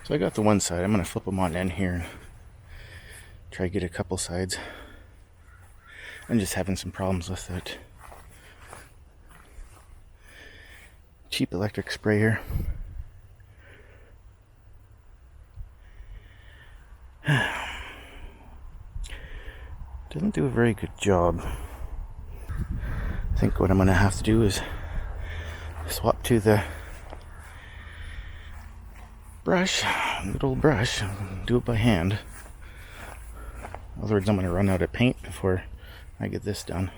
So I got the one side. I'm going to flip them on in here and try to get a couple sides. I'm just having some problems with it. Cheap electric sprayer. Doesn't do a very good job. I think what I'm going to have to do is swap to the brush, good old brush, do it by hand. Otherwise I'm going to run out of paint before I get this done.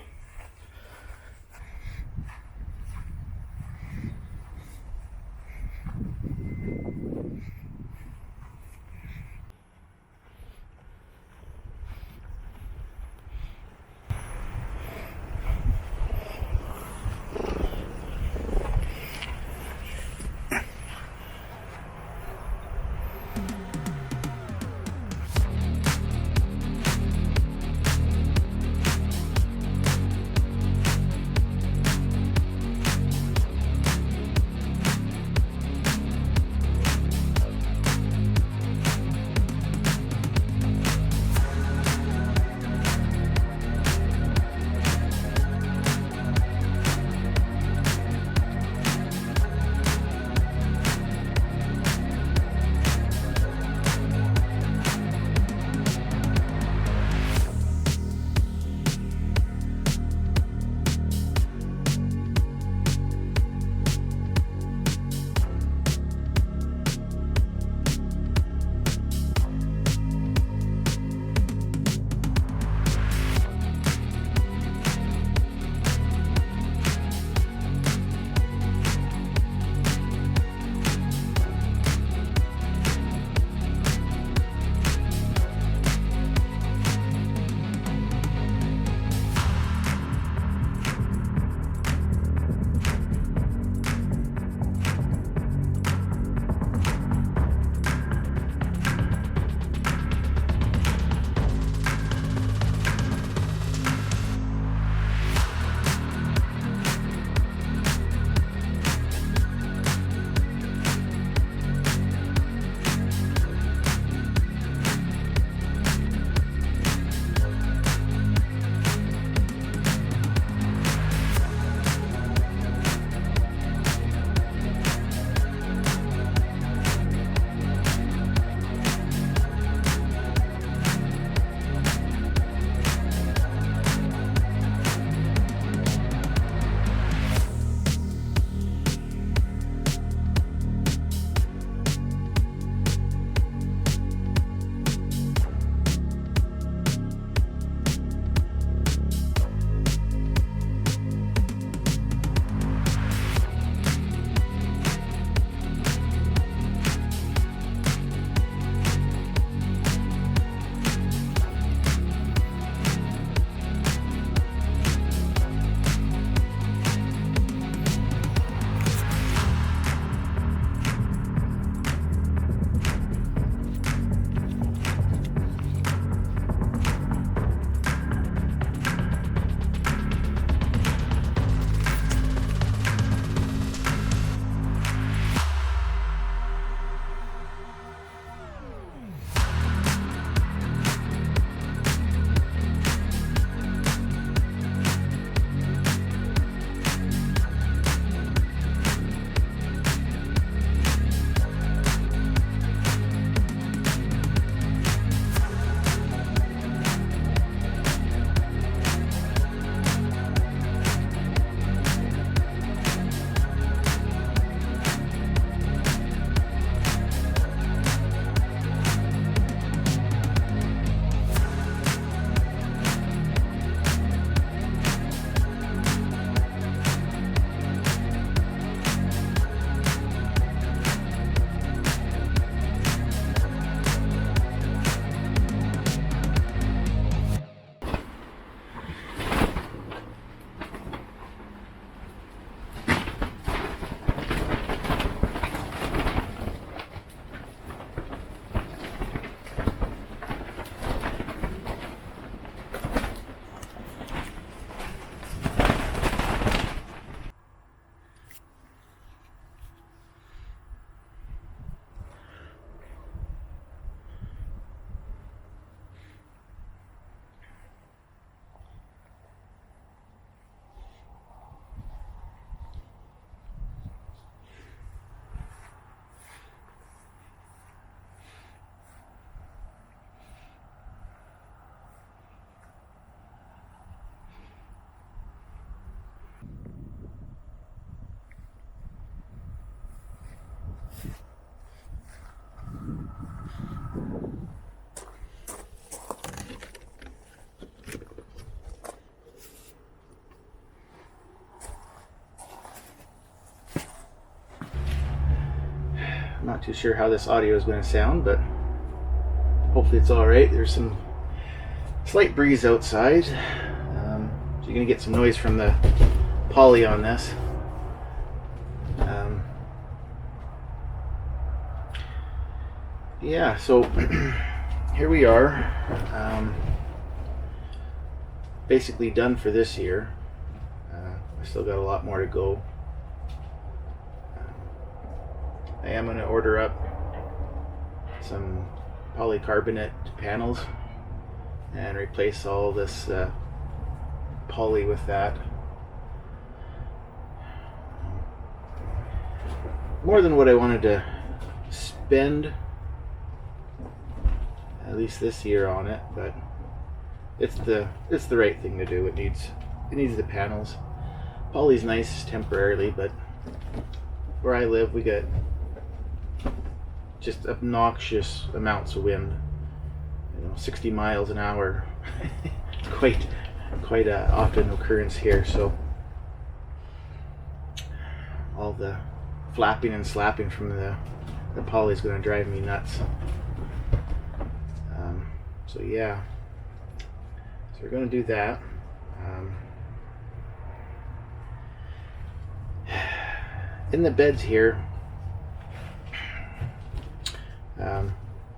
not too sure how this audio is going to sound, but hopefully it's alright. There's some slight breeze outside, so you're going to get some noise from the poly on this. Yeah, so here we are, basically done for this year. I still got a lot more to go. I am going to order up some polycarbonate panels and replace all this poly with that. More than what I wanted to spend, at least this year, on it, but it's the right thing to do. It needs the panels. Poly's nice temporarily, but where I live we get just obnoxious amounts of wind. 60 miles an hour. quite a often occurrence here, so all the flapping and slapping from the poly is going to drive me nuts. So yeah, so we're going to do that. In the beds here,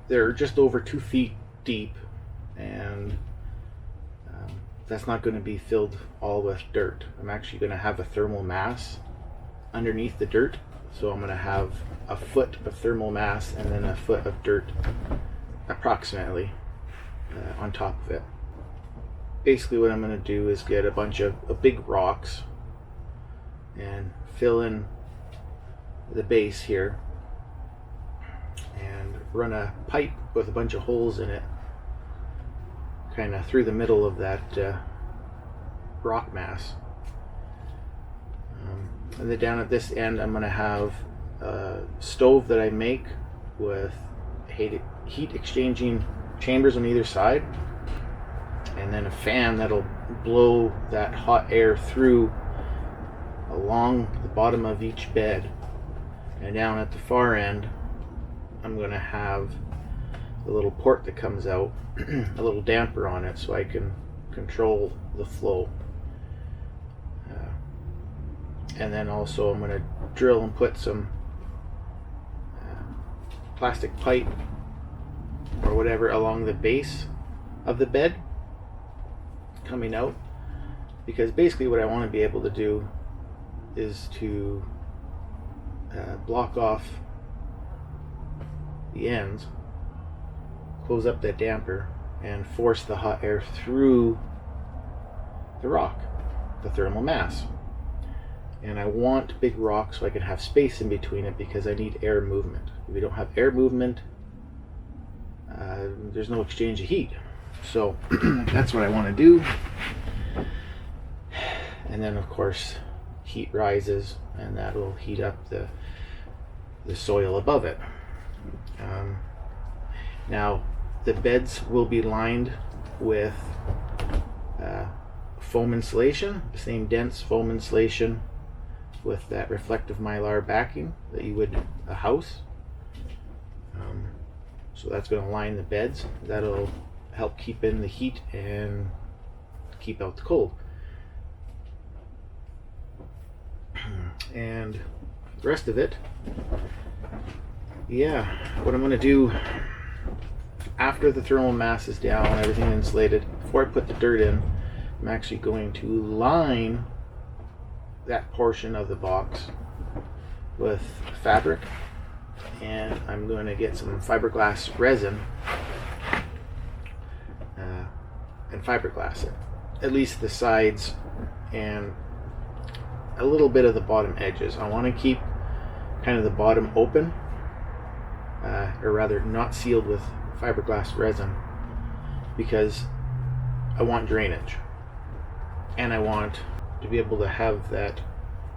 they're just over 2 feet deep, and that's not going to be filled all with dirt. I'm actually going to have a thermal mass underneath the dirt, so I'm going to have a foot of thermal mass and then a foot of dirt approximately on top of it. Basically what I'm going to do is get a bunch of big rocks and fill in the base here and run a pipe with a bunch of holes in it kind of through the middle of that rock mass. And then down at this end I'm going to have a stove that I make with heat exchanging chambers on either side, and then a fan that'll blow that hot air through along the bottom of each bed. And down at the far end I'm going to have a little port that comes out, a little damper on it, so I can control the flow. And then also I'm going to drill and put some plastic pipe or whatever along the base of the bed coming out, because basically what I want to be able to do is to block off the ends, close up that damper, and force the hot air through the rock, the thermal mass. And I want big rocks so I can have space in between it, because I need air movement. If we don't have air movement, there's no exchange of heat. So that's what I want to do. And then of course heat rises, and that will heat up the soil above it. Now the beds will be lined with foam insulation, the same dense foam insulation with that reflective mylar backing that you would a house. So that's going to line the beds. That'll help keep in the heat and keep out the cold. And the rest of it, yeah, what I'm going to do after the thermal mass is down, everything insulated, before I put the dirt in, I'm actually going to line that portion of the box with fabric, and I'm going to get some fiberglass resin and fiberglass it, at least the sides and a little bit of the bottom edges. I want to keep kind of the bottom open, or rather not sealed with fiberglass resin, because I want drainage, and I want to be able to have that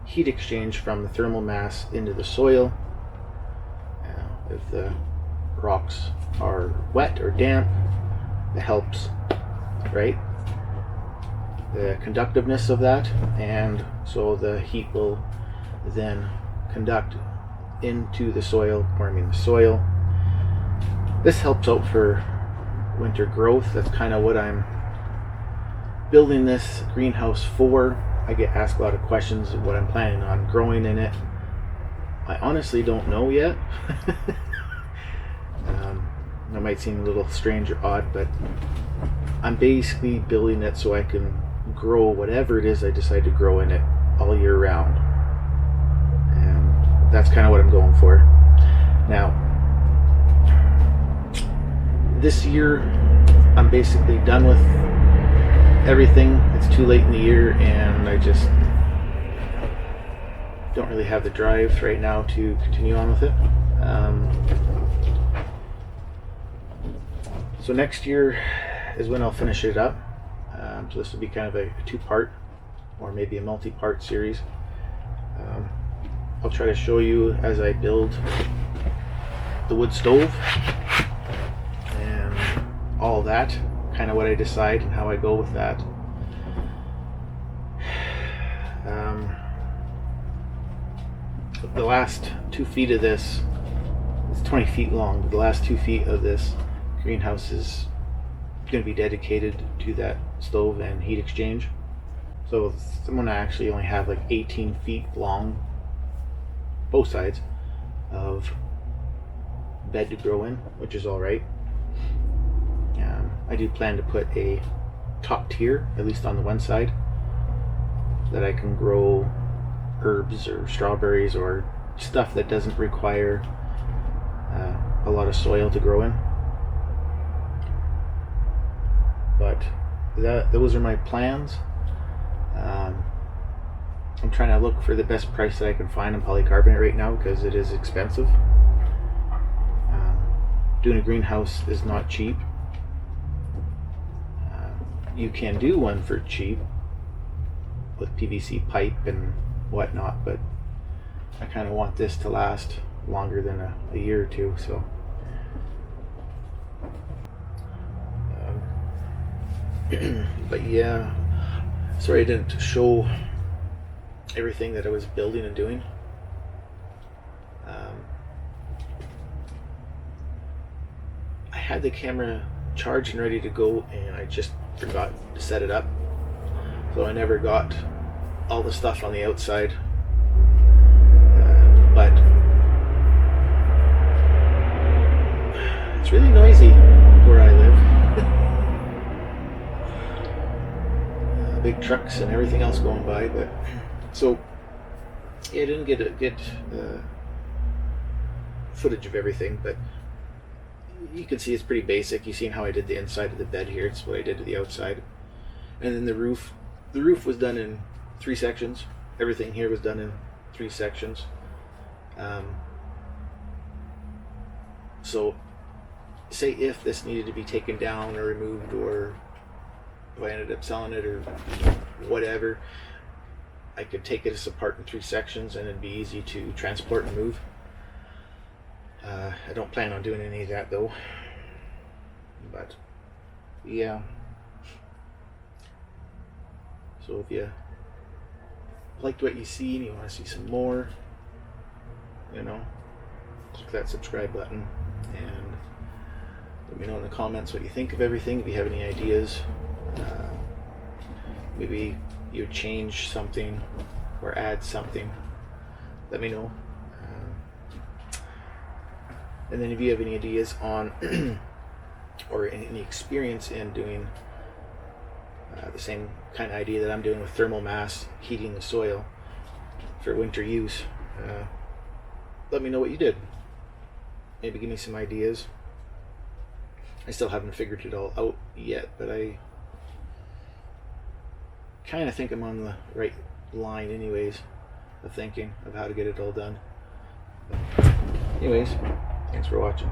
heat exchange from the thermal mass into the soil. If the rocks are wet or damp, it helps, right? The conductiveness of that, and so the heat will then conduct into the soil, warming the soil. This helps out for winter growth. That's kind of what I'm building this greenhouse for. I get asked a lot of questions of what I'm planning on growing in it. I honestly don't know yet. That might seem a little strange or odd, but I'm basically building it so I can grow whatever it is I decide to grow in it all year round. And that's kind of what I'm going for. Now, this year, I'm basically done with everything. It's too late in the year, and I just don't really have the drive right now to continue on with it. So next year is when I'll finish it up. So this will be kind of a two-part or maybe a multi-part series. I'll try to show you as I build the wood stove and all that, kind of what I decide and how I go with that. The last 2 feet of this, it's 20 feet long, but the last 2 feet of this greenhouse is going to be dedicated to that stove and heat exchange. So I'm going to actually only have like 18 feet long, both sides, of bed to grow in, which is alright. I do plan to put a top tier, at least on the one side, that I can grow herbs or strawberries or stuff that doesn't require a lot of soil to grow in. But those are my plans. I'm trying to look for the best price that I can find on polycarbonate right now because it is expensive. Doing a greenhouse is not cheap. You can do one for cheap with PVC pipe and whatnot, but I kind of want this to last longer than a year or two. So but yeah, sorry I didn't show everything that I was building and doing. I had the camera charged and ready to go, and I just forgot to set it up, so I never got all the stuff on the outside. But it's really noisy where I live. Big trucks and everything else going by, but so yeah, I didn't get a good footage of everything, but you can see it's pretty basic. You've seen how I did the inside of the bed here. It's what I did to the outside, and then the roof was done in 3 sections. Everything here was done in 3 sections. So say if this needed to be taken down or removed, or if I ended up selling it or whatever, I could take it apart in 3 sections and it'd be easy to transport and move. I don't plan on doing any of that though, but yeah. So if you liked what you see and you want to see some more, click that subscribe button and let me know in the comments what you think of everything. If you have any ideas, maybe you change something or add something, let me know. And then if you have any ideas on or any experience in doing the same kind of idea that I'm doing with thermal mass heating the soil for winter use, let me know what you did. Maybe give me some ideas. I still haven't figured it all out yet, but I kind of think I'm on the right line anyways of thinking of how to get it all done. But anyways, thanks for watching.